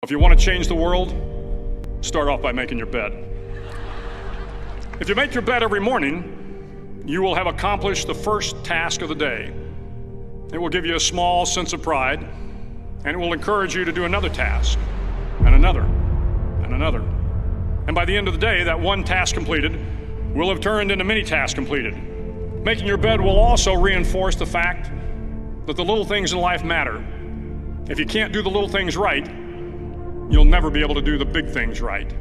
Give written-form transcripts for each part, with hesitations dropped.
If you want to change the world, start off by making your bed. If you make your bed every morning, you will have accomplished the first task of the day. It will give you a small sense of pride, and it will encourage you to do another task, and another, and another. And by the end of the day, that one task completed will have turned into many tasks completed. Making your bed will also reinforce the fact that the little things in life matter. If you can't do the little things right, you'll never be able to do the big things right.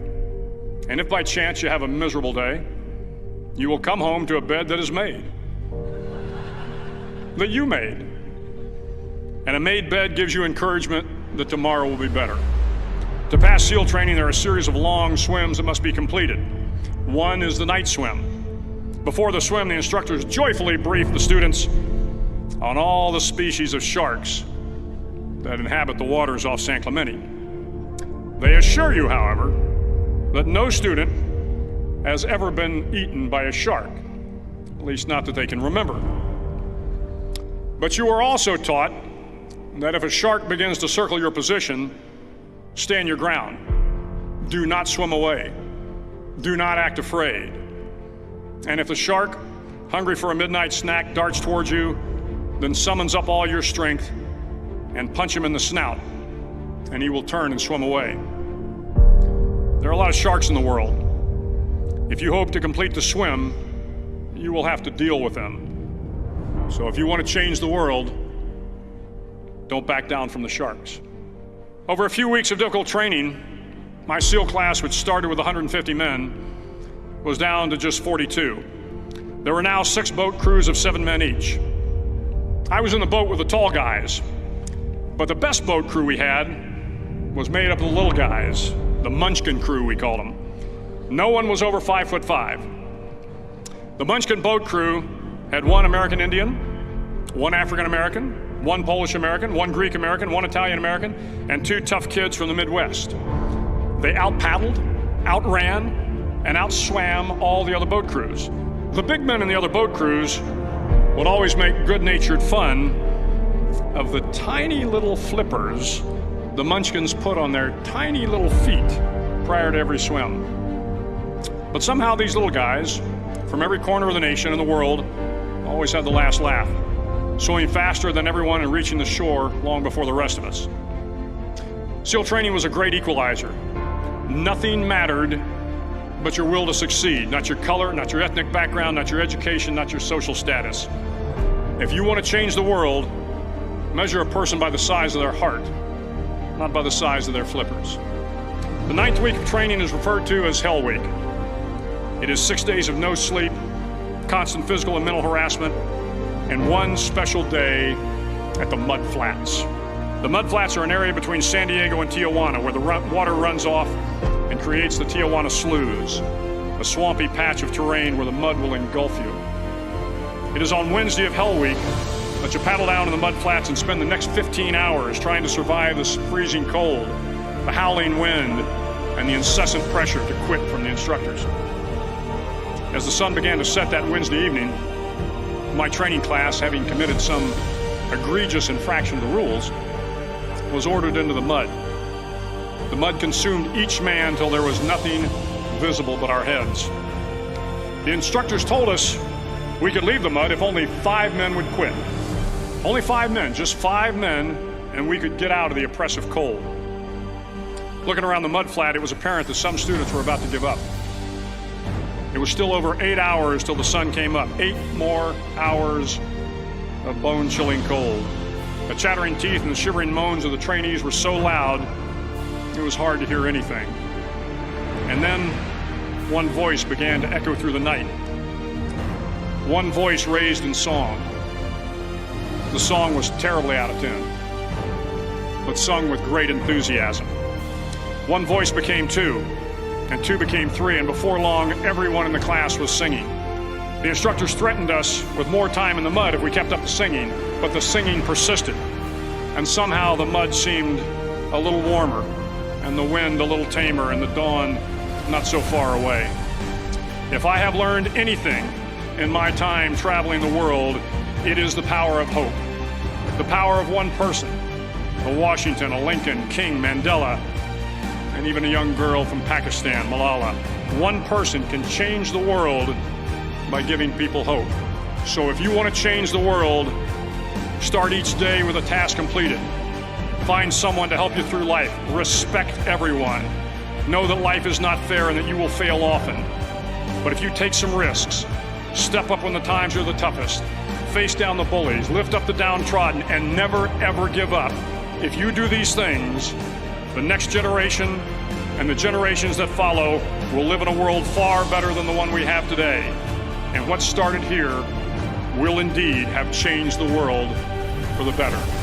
And if by chance you have a miserable day, you will come home to a bed that is made, that you made. And a made bed gives you encouragement that tomorrow will be better. To pass SEAL training, there are a series of long swims that must be completed. One is the night swim. Before the swim, the instructors joyfully brief the students on all the species of sharks that inhabit the waters off San Clemente. They assure you, however, that no student has ever been eaten by a shark, at least not that they can remember. But you are also taught that if a shark begins to circle your position, stand your ground. Do not swim away. Do not act afraid. And if the shark, hungry for a midnight snack, darts towards you, then summons up all your strength and punch him in the snout, and he will turn and swim away. There are a lot of sharks in the world. If you hope to complete the swim, you will have to deal with them. So if you want to change the world, don't back down from the sharks. Over a few weeks of difficult training, my SEAL class, which started with 150 men, was down to just 42. There were now 6 boat crews of 7 men each. I was in the boat with the tall guys, but the best boat crew we had was made up of the little guys, the Munchkin crew, we called them. No one was over 5'5". The Munchkin boat crew had 1 American Indian, 1 African American, 1 Polish American, 1 Greek American, 1 Italian American, and 2 tough kids from the Midwest. They out-paddled, outran, and outswam all the other boat crews. The big men in the other boat crews would always make good-natured fun of the tiny little flippers the Munchkins put on their tiny little feet prior to every swim. But somehow these little guys from every corner of the nation and the world always had the last laugh, swimming faster than everyone and reaching the shore long before the rest of us. SEAL training was a great equalizer. Nothing mattered but your will to succeed, not your color, not your ethnic background, not your education, not your social status. If you want to change the world, measure a person by the size of their heart, not by the size of their flippers. The 9th week of training is referred to as Hell Week. It is 6 days of no sleep, constant physical and mental harassment, and 1 special day at the Mud Flats. The Mud Flats are an area between San Diego and Tijuana where the water runs off and creates the Tijuana Sloughs, a swampy patch of terrain where the mud will engulf you. It is on Wednesday of Hell Week that you paddle down in the mud flats and spend the next 15 hours trying to survive the freezing cold, the howling wind, and the incessant pressure to quit from the instructors. As the sun began to set that Wednesday evening, my training class, having committed some egregious infraction of the rules, was ordered into the mud. The mud consumed each man till there was nothing visible but our heads. The instructors told us we could leave the mud if only 5 men would quit. Only 5 men, just 5 men, and we could get out of the oppressive cold. Looking around the mud flat, it was apparent that some students were about to give up. It was still over 8 hours till the sun came up. 8 more hours of bone-chilling cold. The chattering teeth and the shivering moans of the trainees were so loud, it was hard to hear anything. And then one voice began to echo through the night. One voice raised in song. The song was terribly out of tune, but sung with great enthusiasm. One voice became 2, and 2 became 3, and before long, everyone in the class was singing. The instructors threatened us with more time in the mud if we kept up the singing, but the singing persisted, and somehow the mud seemed a little warmer, and the wind a little tamer, and the dawn not so far away. If I have learned anything in my time traveling the world, it is the power of hope. The power of one person, a Washington, a Lincoln, King, Mandela, and even a young girl from Pakistan, Malala. One person can change the world by giving people hope. So if you want to change the world, start each day with a task completed. Find someone to help you through life. Respect everyone. Know that life is not fair and that you will fail often. But if you take some risks, step up when the times are the toughest, face down the bullies, lift up the downtrodden, and never ever give up. If you do these things, the next generation and the generations that follow will live in a world far better than the one we have today. And what started here will indeed have changed the world for the better.